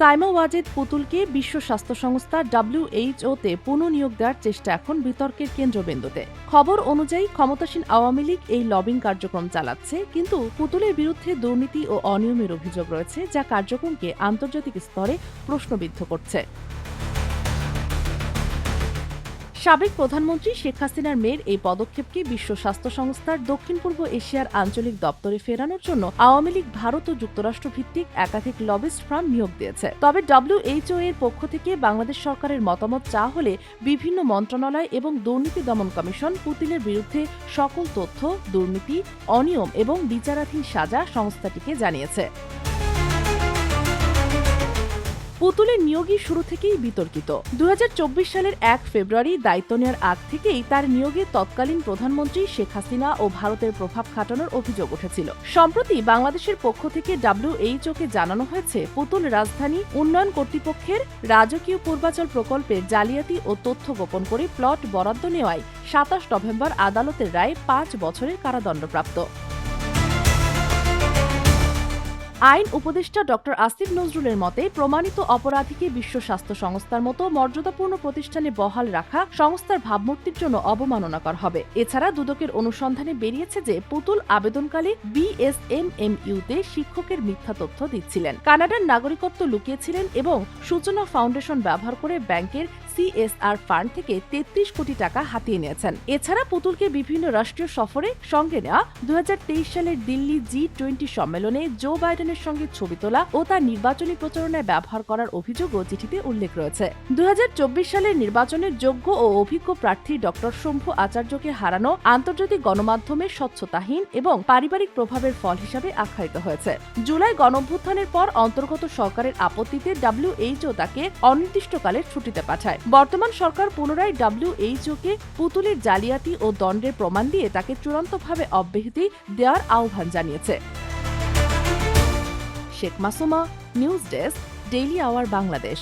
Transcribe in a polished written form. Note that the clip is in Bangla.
সাইমা ওয়াজেদ পুতুলকে বিশ্ব স্বাস্থ্য সংস্থা WHO-তে পুনঃনিয়োগ দেওয়ার চেষ্টা এখন বিতর্কের কেন্দ্রবিন্দুতে। খবর অনুযায়ী ক্ষমতাসীন আওয়ামী লীগ এই লবিং কার্যক্রম চালাচ্ছে, কিন্তু পুতুলের বিরুদ্ধে দুর্নীতি ও অনিয়মের অভিযোগ রয়েছে, যা কার্যক্রমকে আন্তর্জাতিক স্তরে প্রশ্নবিদ্ধ করছে। সাবেক প্রধানমন্ত্রী শেখ হাসিনার মেয়ের এই পদক্ষেপকে বিশ্ব স্বাস্থ্য সংস্থার দক্ষিণ পূর্ব এশিয়ার আঞ্চলিক দপ্তরে ফেরানোর জন্য আওয়ামী লীগ ভারত ও যুক্তরাষ্ট্র ভিত্তিক একাধিক লবিস্ট ফার্ম নিয়োগ দিয়েছে। তবে WHO এর পক্ষ থেকে বাংলাদেশ সরকারের মতামত চাওয়া হলে বিভিন্ন মন্ত্রণালয় এবং দুর্নীতি দমন কমিশন পুতুলের বিরুদ্ধে সকল তথ্য, দুর্নীতি, অনিয়ম এবং বিচারাধীন সাজা সংস্থাটিকে জানিয়েছে। পুতুলের নিয়োগই শুরু থেকেই বিতর্কিত। 2024 সালের 1 ফেব্রুয়ারি দায়িত্ব নেওয়ার আগ থেকেই তার নিয়োগে তৎকালীন প্রধানমন্ত্রী শেখ হাসিনা ও ভারতের প্রভাব খাটানোর অভিযোগ উঠেছিল। সম্প্রতি বাংলাদেশের পক্ষ থেকে WHO-কে জানানো হয়েছে, পুতুল রাজধানী উন্নয়ন কর্তৃপক্ষের রাজকীয় পূর্বাচল প্রকল্পের জালিয়াতি ও তথ্য গোপন করে প্লট বরাদ্দ নেওয়ায় 27 নভেম্বর আদালতের রায়ে 5 বছরের কারাদণ্ডপ্রাপ্ত। আইন উপদেষ্টা ডক্টর আসিফ নজরুলের মতে, প্রমাণিত অপরাধীকে বিশ্ব স্বাস্থ্য সংস্থার মতো মর্যাদাপূর্ণ প্রতিষ্ঠানে বহাল রাখা সংস্থার ভাবমূর্তির জন্য অবমাননাকর হবে। এছাড়া দুদকের অনুসন্ধানে বেরিয়েছে যে পুতুল আবেদনকালে BSMMU-তে শিক্ষকের মিথ্যা তথ্য দিচ্ছিলেন, কানাডার নাগরিকত্ব লুকিয়েছিলেন এবং সূচনা ফাউন্ডেশন ব্যবহার করে ব্যাংকের CSR ফান্ড থেকে 33 কোটি টাকা হাতিয়ে নিয়েছেন। এছাড়া পুতুলকে বিভিন্ন রাষ্ট্রীয় সফরে সঙ্গে নেওয়া 2023 সালের দিল্লি G20 সম্মেলনে জো বাইডেনের সঙ্গে ছবি তোলা ও তার নির্বাচনী প্রচারণায় ব্যবহার করার অভিযোগও চিঠিতে উল্লেখ রয়েছে। 2024 সালের নির্বাচনের যোগ্য ও অভিজ্ঞ প্রার্থী ডক্টর শম্ভু আচার্যকে হারানো আন্তর্জাতিক গণমাধ্যমের স্বচ্ছতাহীন এবং পারিবারিক প্রভাবের ফল হিসাবে আখ্যায়িত হয়েছে। জুলাই গণঅভ্যুত্থানের পর অন্তর্গত সরকারের আপত্তিতে WHO তাকে অনির্দিষ্টকালের ছুটিতে পাঠায়। বর্তমান সরকার পুনরায় WHO-কে পুতুলের জালিয়াতি ও দণ্ডের প্রমাণ দিয়ে তাকে চূড়ান্তভাবে অব্যাহতি দেওয়ার আহ্বান জানিয়েছে। Sheikh Masuma, news desk, daily our Bangladesh.